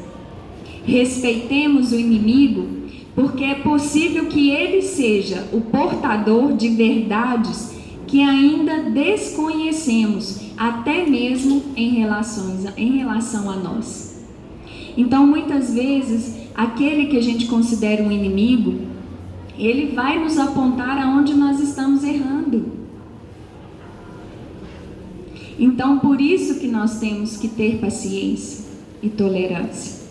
Respeitemos o inimigo, porque é possível que ele seja o portador de verdades que ainda desconhecemos, até mesmo em relação a nós. Então, muitas vezes, aquele que a gente considera um inimigo, ele vai nos apontar aonde nós estamos errando. Então, por isso que nós temos que ter paciência e tolerância.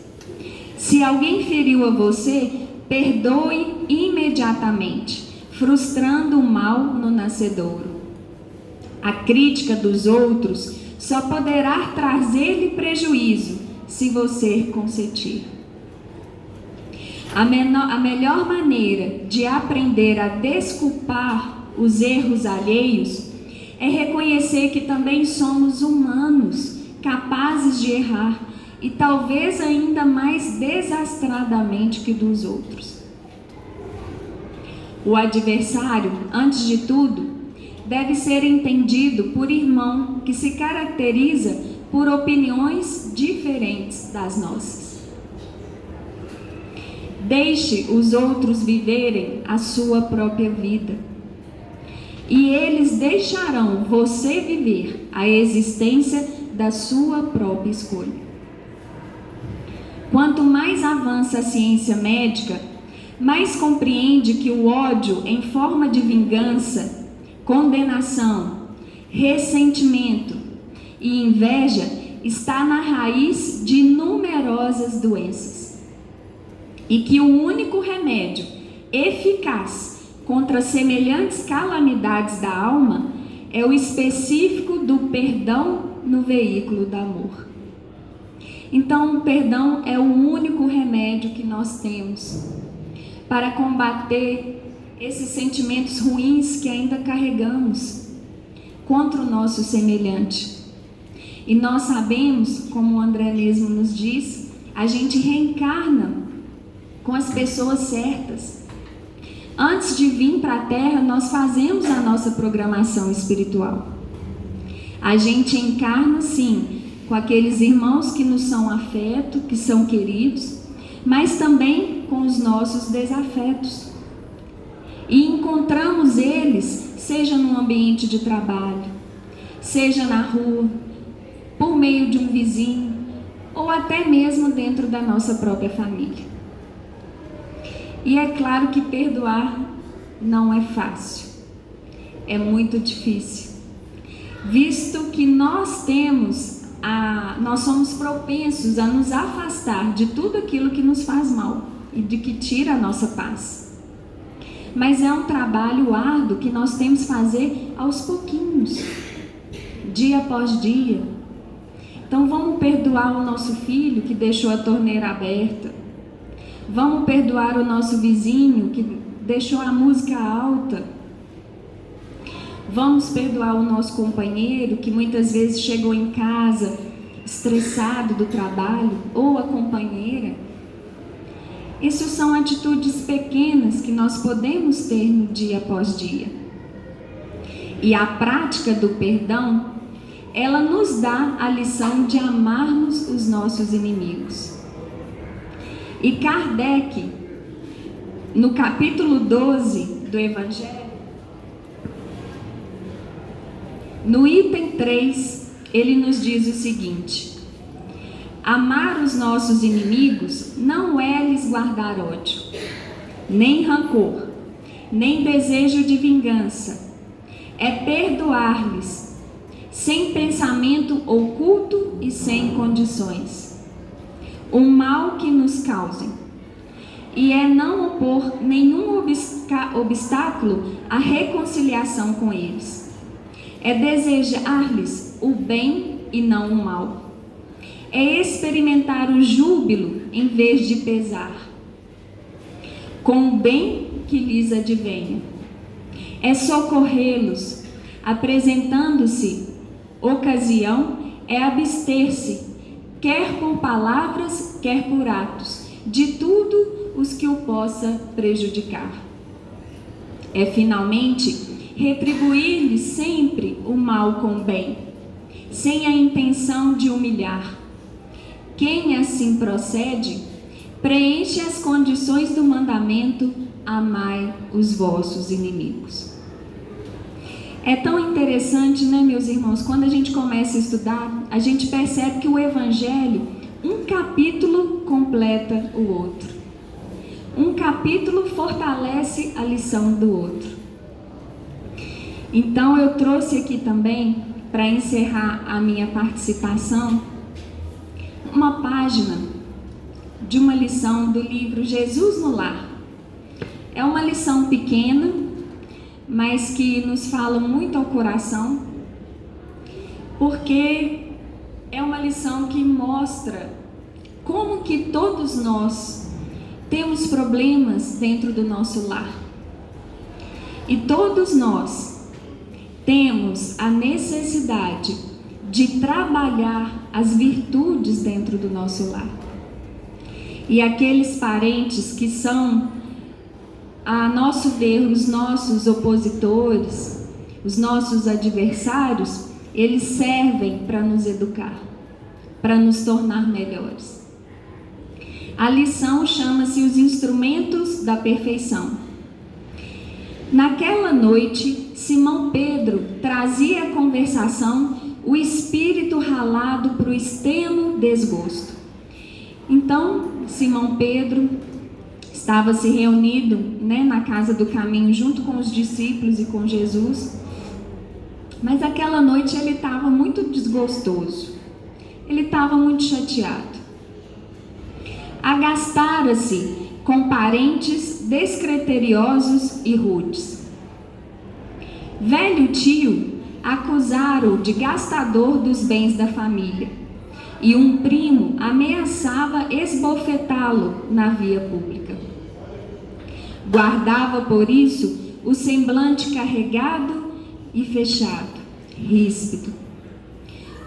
Se alguém feriu a você, perdoe imediatamente, frustrando o mal no nascedouro. A crítica dos outros só poderá trazer-lhe prejuízo se você consentir. A melhor maneira de aprender a desculpar os erros alheios é reconhecer que também somos humanos, capazes de errar, e talvez ainda mais desastradamente que dos outros. o adversário, antes de tudo, deve ser entendido por irmão que se caracteriza por opiniões diferentes das nossas. Deixe os outros viverem a sua própria vida, e eles deixarão você viver a existência da sua própria escolha. Quanto mais avança a ciência médica, mais compreende que o ódio em forma de vingança, condenação, ressentimento e inveja está na raiz de numerosas doenças. E que o único remédio eficaz contra semelhantes calamidades da alma é o específico do perdão no veículo do amor. Então, o perdão é o único remédio que nós temos para combater esses sentimentos ruins que ainda carregamos contra o nosso semelhante. E nós sabemos, como o André mesmo nos diz, a gente reencarna com as pessoas certas. Antes de vir para a Terra, nós fazemos a nossa programação espiritual. A gente encarna, sim, com aqueles irmãos que nos são afeto, que são queridos, mas também com os nossos desafetos. E encontramos eles, seja no ambiente de trabalho, seja na rua, por meio de um vizinho, ou até mesmo dentro da nossa própria família. E é claro que perdoar não é fácil, é muito difícil, visto que nós somos propensos a nos afastar de tudo aquilo que nos faz mal e de que tira a nossa paz. Mas é um trabalho árduo que nós temos que fazer aos pouquinhos, dia após dia. Então vamos perdoar o nosso filho que deixou a torneira aberta. Vamos perdoar o nosso vizinho que deixou a música alta. Vamos perdoar o nosso companheiro que muitas vezes chegou em casa estressado do trabalho, ou a companheira. Essas são atitudes pequenas que nós podemos ter no dia após dia. E a prática do perdão, ela nos dá a lição de amarmos os nossos inimigos. E Kardec, no capítulo 12 do Evangelho, no item 3, ele nos diz o seguinte: amar os nossos inimigos não é lhes guardar ódio, nem rancor, nem desejo de vingança. É perdoar-lhes, sem pensamento oculto e sem condições, o mal que nos causem. E é não opor nenhum obstáculo à reconciliação com eles. É desejar-lhes o bem e não o mal. É experimentar o júbilo em vez de pesar, com o bem que lhes advenha. É socorrê-los, apresentando-se ocasião, é abster-se, quer por palavras, quer por atos, de tudo os que o possa prejudicar. É finalmente retribuir-lhe sempre o mal com o bem, sem a intenção de humilhar. Quem assim procede, preenche as condições do mandamento: amai os vossos inimigos. É tão interessante, né, meus irmãos, quando a gente começa a estudar, a gente percebe que o Evangelho, um capítulo completa o outro. Um capítulo fortalece a lição do outro. Então eu trouxe aqui também, para encerrar a minha participação, uma página de uma lição do livro Jesus no Lar. É uma lição pequena, mas que nos fala muito ao coração, porque é uma lição que mostra como que todos nós temos problemas dentro do nosso lar. E todos nós temos a necessidade de trabalhar as virtudes dentro do nosso lar. E aqueles parentes que são a nosso ver, os nossos opositores, os nossos adversários, eles servem para nos educar, para nos tornar melhores. A lição chama-se Os Instrumentos da Perfeição. Naquela noite, Simão Pedro trazia à conversação o espírito ralado para o extremo desgosto. Então, Simão Pedro estava se reunido, na casa do caminho junto com os discípulos e com Jesus, mas aquela noite ele estava muito desgostoso, ele estava muito chateado. Agastara-se com parentes descriteriosos e rudes. Velho tio acusara-o de gastador dos bens da família, e um primo ameaçava esbofetá-lo na via pública. Guardava, por isso, o semblante carregado e fechado, ríspido.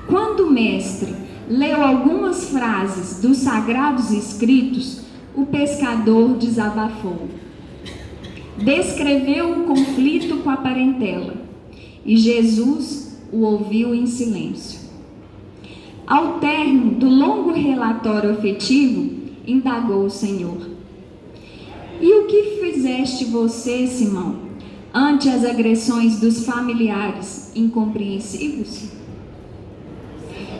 Quando o mestre leu algumas frases dos sagrados escritos, o pescador desabafou. Descreveu o conflito com a parentela, e Jesus o ouviu em silêncio. Ao término do longo relatório afetivo, indagou o Senhor: e o que fizeste você, Simão, ante as agressões dos familiares incompreensivos?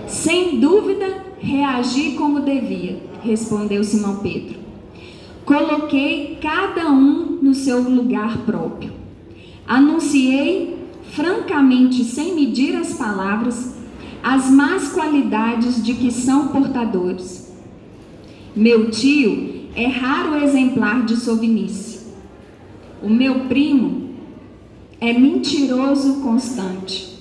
Sem dúvida, reagi como devia, respondeu Simão Pedro. Coloquei cada um no seu lugar próprio. Anunciei, francamente, sem medir as palavras, as más qualidades de que são portadores. Meu tio é raro exemplar de sovinice. O meu primo é mentiroso constante.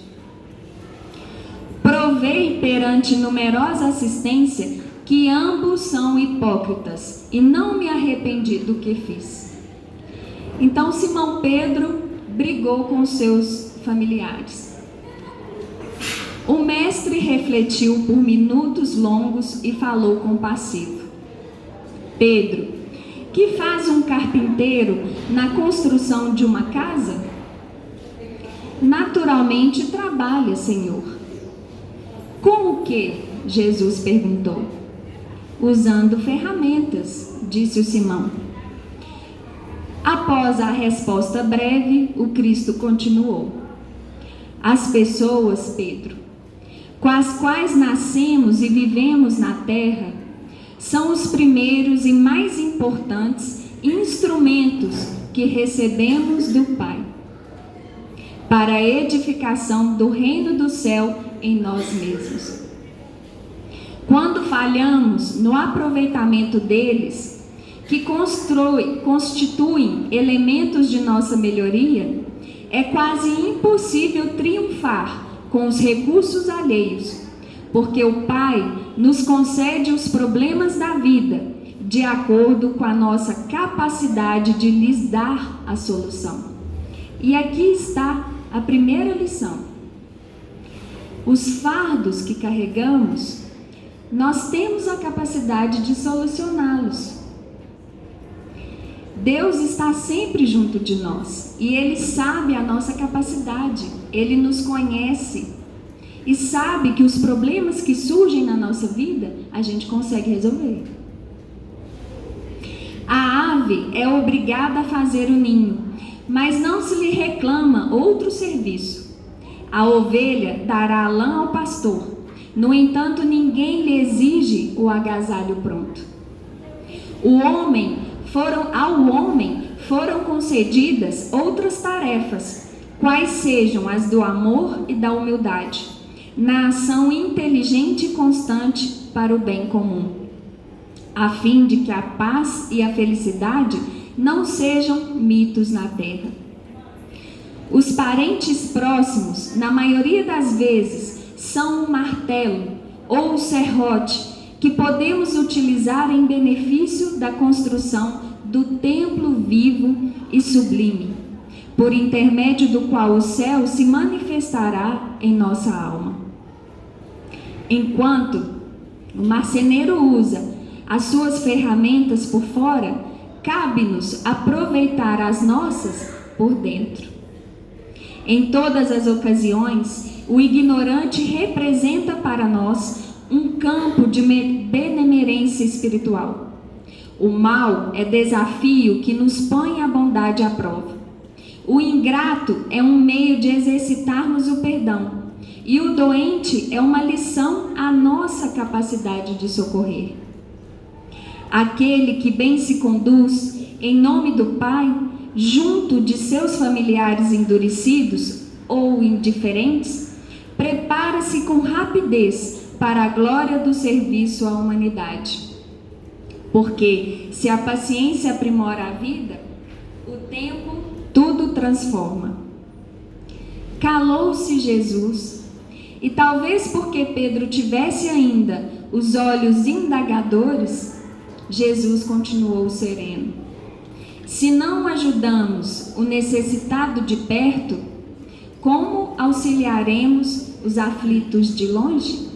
Provei perante numerosa assistência que ambos são hipócritas e não me arrependi do que fiz. Então Simão Pedro brigou com seus familiares. O mestre refletiu por minutos longos e falou compassivo: Pedro, que faz um carpinteiro na construção de uma casa? Naturalmente trabalha, Senhor. Com o que? Jesus perguntou. Usando ferramentas, disse o Simão. Após a resposta breve, o Cristo continuou: as pessoas, Pedro, com as quais nascemos e vivemos na terra, são os primeiros e mais importantes instrumentos que recebemos do Pai, para a edificação do reino do céu em nós mesmos. Quando falhamos no aproveitamento deles, que constituem elementos de nossa melhoria, é quase impossível triunfar com os recursos alheios, porque o Pai nos concede os problemas da vida de acordo com a nossa capacidade de lhes dar a solução. E aqui está a primeira lição. Os fardos que carregamos, nós temos a capacidade de solucioná-los. Deus está sempre junto de nós e Ele sabe a nossa capacidade, Ele nos conhece e sabe que os problemas que surgem na nossa vida, a gente consegue resolver. A ave é obrigada a fazer o ninho, mas não se lhe reclama outro serviço. A ovelha dará lã ao pastor, no entanto ninguém lhe exige o agasalho pronto. Ao homem foram concedidas outras tarefas, quais sejam as do amor e da humildade, na ação inteligente e constante para o bem comum, a fim de que a paz e a felicidade não sejam mitos na terra. Os parentes próximos, na maioria das vezes, são o martelo ou o serrote que podemos utilizar em benefício da construção do templo vivo e sublime, por intermédio do qual o céu se manifestará em nossa alma. Enquanto o marceneiro usa as suas ferramentas por fora, cabe-nos aproveitar as nossas por dentro. Em todas as ocasiões, o ignorante representa para nós um campo de benemerência espiritual. O mal é desafio que nos põe a bondade à prova. O ingrato é um meio de exercitarmos o perdão. E o doente é uma lição à nossa capacidade de socorrer. Aquele que bem se conduz, em nome do Pai, junto de seus familiares endurecidos ou indiferentes, prepara-se com rapidez para a glória do serviço à humanidade. Porque se a paciência aprimora a vida, o tempo tudo transforma. Calou-se Jesus, e talvez porque Pedro tivesse ainda os olhos indagadores, Jesus continuou sereno. Se não ajudamos o necessitado de perto, como auxiliaremos os aflitos de longe?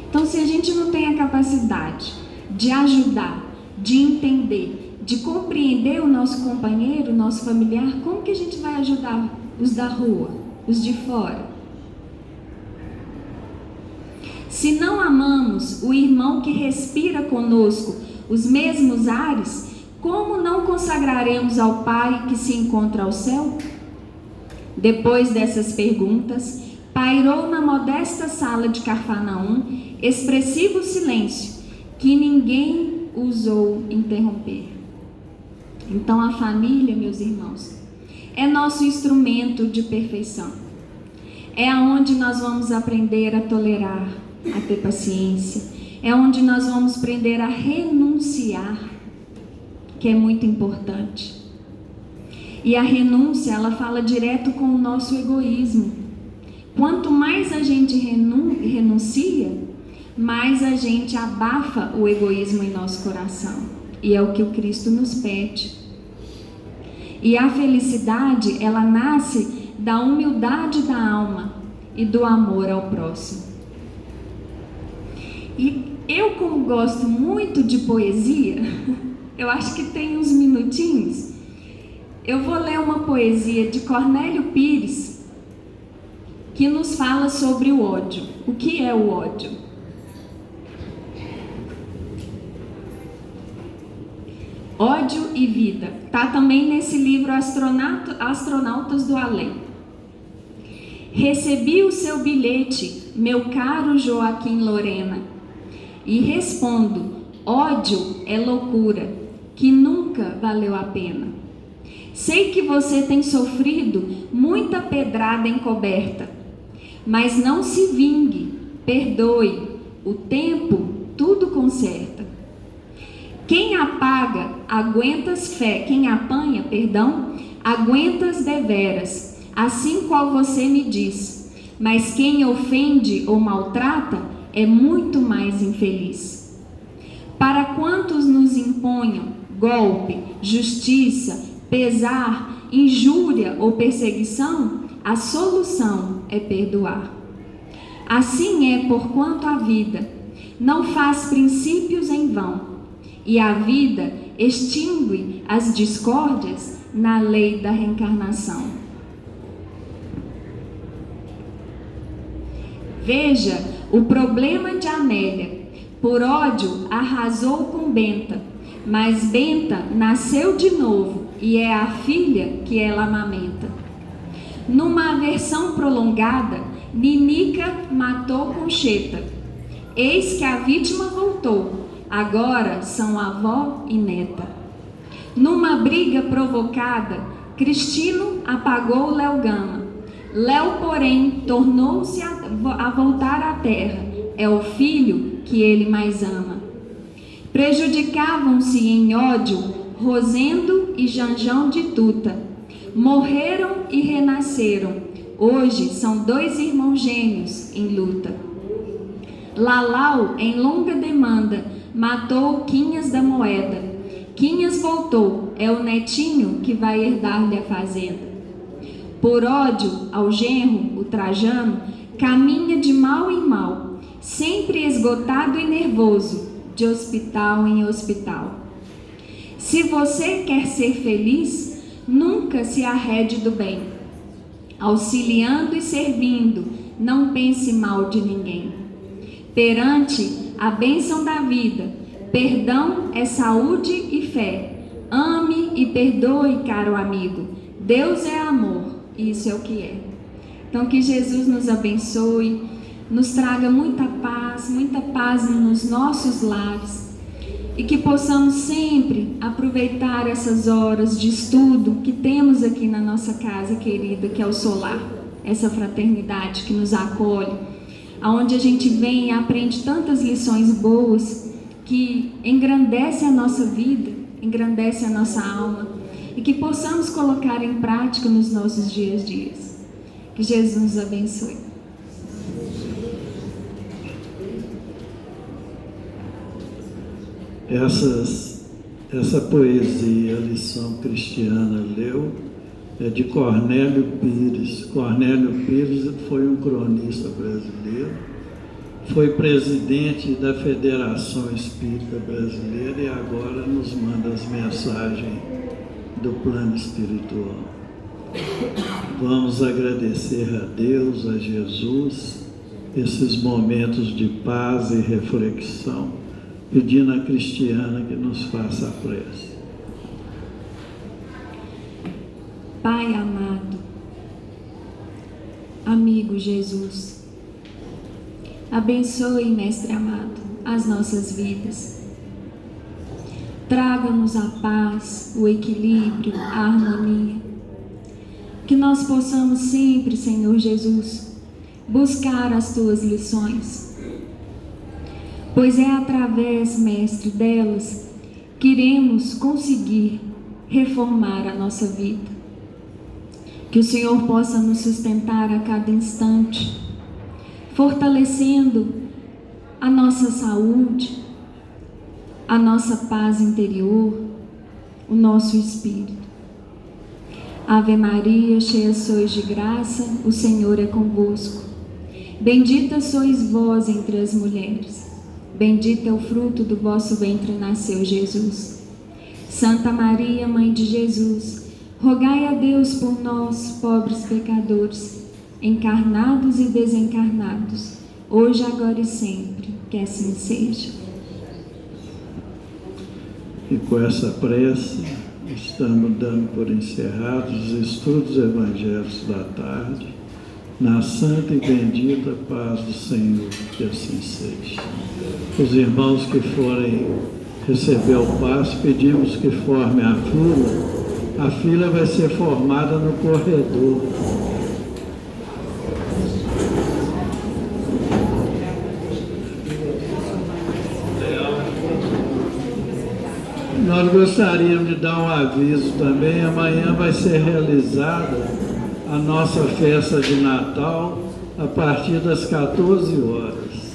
Então, se a gente não tem a capacidade de ajudar, de entender, de compreender o nosso companheiro, o nosso familiar, como que a gente vai ajudar os da rua, os de fora? Se não amamos o irmão que respira conosco os mesmos ares, como não consagraremos ao Pai que se encontra ao céu? Depois dessas perguntas, pairou na modesta sala de Cafarnaum expressivo silêncio que ninguém ousou interromper. Então a família, meus irmãos, é nosso instrumento de perfeição. É aonde nós vamos aprender a tolerar, a ter paciência. É onde nós vamos aprender a renunciar, que é muito importante. E a renúncia, ela fala direto com o nosso egoísmo. Quanto mais a gente renuncia, mais a gente abafa o egoísmo em nosso coração. E é o que o Cristo nos pede. E a felicidade, ela nasce da humildade da alma e do amor ao próximo. E eu, como gosto muito de poesia, eu acho que tem uns minutinhos, eu vou ler uma poesia de Cornélio Pires, que nos fala sobre o ódio. O que é o ódio? Ódio e Vida. Está também nesse livro Astronautas do Além. Recebi o seu bilhete, meu caro Joaquim Lorena, e respondo: ódio é loucura, que nunca valeu a pena. Sei que você tem sofrido muita pedrada encoberta, mas não se vingue, perdoe, o tempo tudo conserta. Quem apanha, aguentas deveras, assim qual você me diz, mas quem ofende ou maltrata é muito mais infeliz. Para quantos nos imponham golpe, justiça, pesar, injúria ou perseguição, a solução é perdoar. Assim é porquanto a vida não faz princípios em vão, e a vida extingue as discórdias na lei da reencarnação. Veja o problema de Amélia. Por ódio arrasou com Benta, mas Benta nasceu de novo e é a filha que ela amamenta. Numa aversão prolongada, Ninica matou Concheta. Eis que a vítima voltou, agora são avó e neta. Numa briga provocada, Cristino apagou Léo Gama. Léo, porém, tornou-se a voltar à terra. É o filho que ele mais ama. Prejudicavam-se em ódio Rosendo e Janjão de Tuta. Morreram e renasceram. Hoje são dois irmãos gêmeos em luta. Lalau, em longa demanda, matou Quinhas da Moeda. Quinhas voltou, é o netinho que vai herdar-lhe a fazenda. Por ódio ao genro, o Trajano, caminha de mal em mal, sempre esgotado e nervoso, de hospital em hospital. Se você quer ser feliz, nunca se arrede do bem. Auxiliando e servindo, não pense mal de ninguém. Perante a bênção da vida, perdão é saúde e fé. Ame e perdoe, caro amigo. Deus é amor, isso é o que é. Então que Jesus nos abençoe, nos traga muita paz nos nossos lares, e que possamos sempre aproveitar essas horas de estudo que temos aqui na nossa casa querida, que é o Solar, essa fraternidade que nos acolhe, aonde a gente vem e aprende tantas lições boas que engrandece a nossa vida, engrandece a nossa alma, e que possamos colocar em prática nos nossos dias a dias. Que Jesus nos abençoe. Essa poesia, a lição cristiana leu, é de Cornélio Pires. Cornélio Pires foi um cronista brasileiro, foi presidente da Federação Espírita Brasileira e agora nos manda as mensagens do plano espiritual. Vamos agradecer a Deus, a Jesus, esses momentos de paz e reflexão, pedindo à Cristiana que nos faça a prece. Pai amado, amigo Jesus, abençoe, Mestre amado, as nossas vidas. Traga-nos a paz, o equilíbrio, a harmonia. Que nós possamos sempre, Senhor Jesus, buscar as Tuas lições, pois é através, Mestre, delas que iremos conseguir reformar a nossa vida. Que o Senhor possa nos sustentar a cada instante, fortalecendo a nossa saúde, a nossa paz interior, o nosso espírito. Ave Maria, cheia sois de graça, o Senhor é convosco. Bendita sois vós entre as mulheres. Bendito é o fruto do vosso ventre, nasceu Jesus. Santa Maria, Mãe de Jesus, rogai a Deus por nós, pobres pecadores, encarnados e desencarnados, hoje, agora e sempre, que assim seja. E com essa prece, estamos dando por encerrados os estudos evangélicos da tarde, na santa e bendita paz do Senhor, que assim seja. Os irmãos que forem receber o passe, pedimos que formem a fila. A fila vai ser formada no corredor. Nós gostaríamos de dar um aviso também. Amanhã vai ser realizada a nossa festa de Natal a partir das 14 horas.